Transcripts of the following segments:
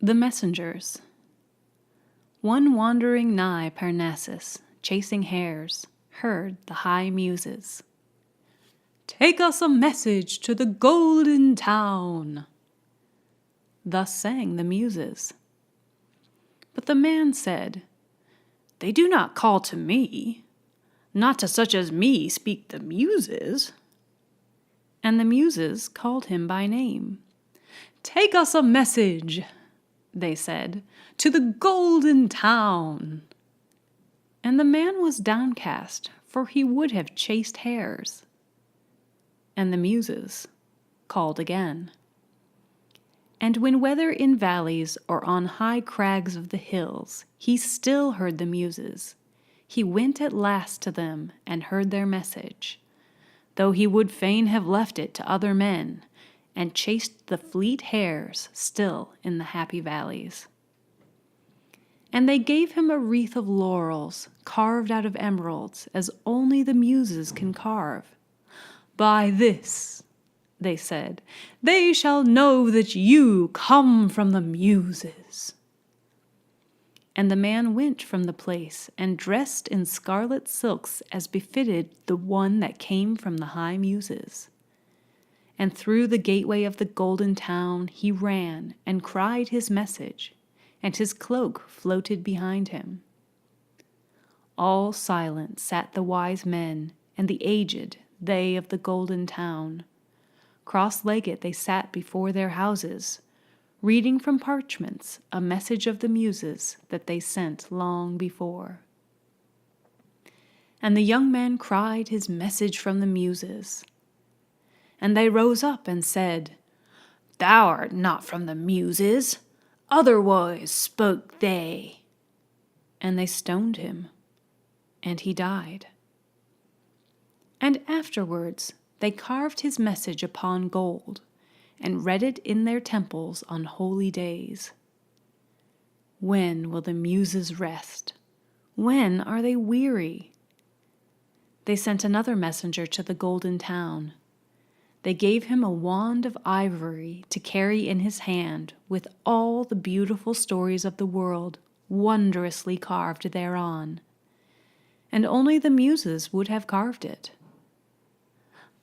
The Messengers. One wandering nigh Parnassus, chasing hares, heard the high muses. "Take us a message to the golden town." Thus sang the muses. But the man said, "They do not call to me. Not to such as me speak the muses." And the muses called him by name. "Take us a message," they said, "to the golden town." And the man was downcast, for he would have chased hares. And the muses called again. And when whether in valleys or on high crags of the hills, he still heard the muses, he went at last to them and heard their message, though he would fain have left it to other men, and chased the fleet hares still in the happy valleys. And they gave him a wreath of laurels, carved out of emeralds, as only the muses can carve. "By this," they said, "they shall know that you come from the muses." And the man went from the place, and dressed in scarlet silks as befitted the one that came from the high muses. And through the gateway of the golden town he ran and cried his message, and his cloak floated behind him. All silent sat the wise men, and the aged, they of the golden town. Cross-legged they sat before their houses, reading from parchments a message of the muses that they sent long before. And the young man cried his message from the muses. And they rose up and said, "Thou art not from the muses. Otherwise spoke they." And they stoned him, and he died. And afterwards they carved his message upon gold, and read it in their temples on holy days. When will the muses rest? When are they weary? They sent another messenger to the golden town. They gave him a wand of ivory to carry in his hand, with all the beautiful stories of the world wondrously carved thereon. And only the muses would have carved it.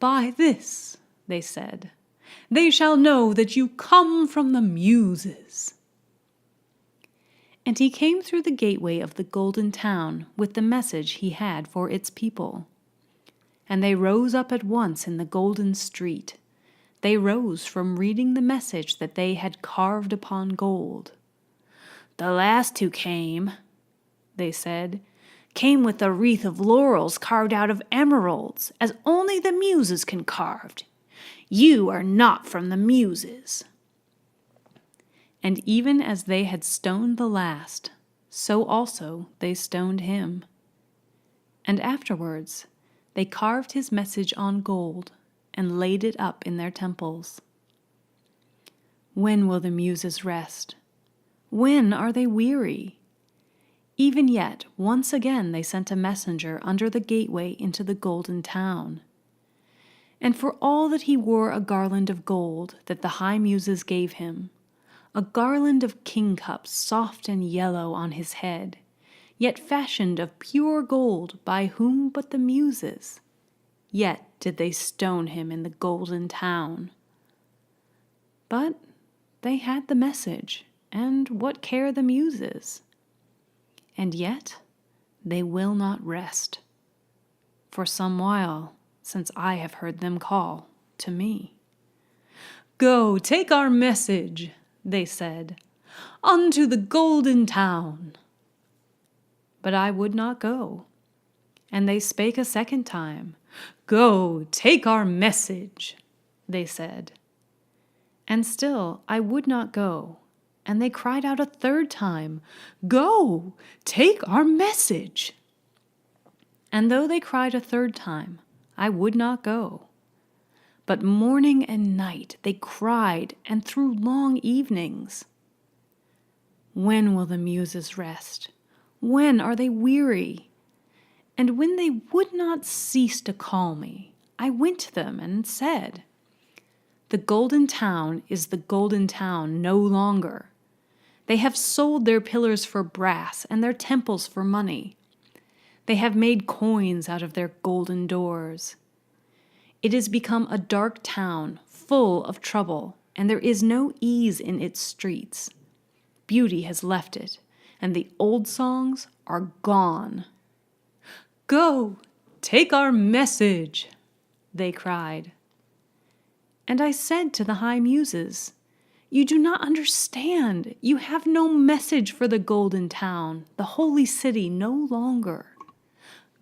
"By this," they said, "they shall know that you come from the muses." And he came through the gateway of the golden town with the message he had for its people. And they rose up at once in the golden street. They rose from reading the message that they had carved upon gold. "The last who came," they said, "came with a wreath of laurels carved out of emeralds, as only the muses can carve. You are not from the muses." And even as they had stoned the last, so also they stoned him. And afterwards they carved his message on gold and laid it up in their temples. When will the muses rest? When are they weary? Even yet, once again they sent a messenger under the gateway into the golden town. And for all that he wore a garland of gold that the high muses gave him, a garland of kingcups soft and yellow on his head, yet fashioned of pure gold by whom but the muses, yet did they stone him in the golden town. But they had the message, and what care the muses? And yet they will not rest, for some while since I have heard them call to me. "Go, take our message," they said, "unto the golden town." But I would not go. And they spake a second time. "Go, take our message," they said. And still I would not go. And they cried out a third time, "Go, take our message." And though they cried a third time, I would not go. But morning and night they cried, and through long evenings. When will the muses rest? When are they weary? And when they would not cease to call me, I went to them and said, "The golden town is the golden town no longer. They have sold their pillars for brass and their temples for money. They have made coins out of their golden doors. It has become a dark town, full of trouble, and there is no ease in its streets. Beauty has left it, and the old songs are gone. "Go, take our message," they cried. And I said to the high muses, "You do not understand. You have no message for the golden town, the holy city no longer."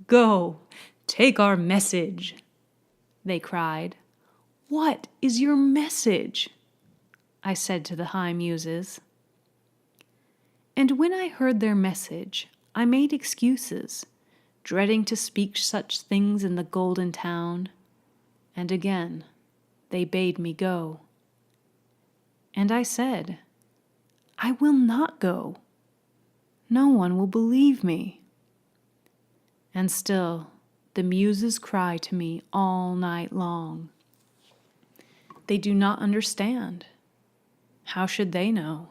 "Go, take our message," they cried. "What is your message?" I said to the high muses. And when I heard their message, I made excuses, dreading to speak such things in the golden town. And again, they bade me go. And I said, "I will not go. No one will believe me." And still, the muses cry to me all night long. They do not understand. How should they know?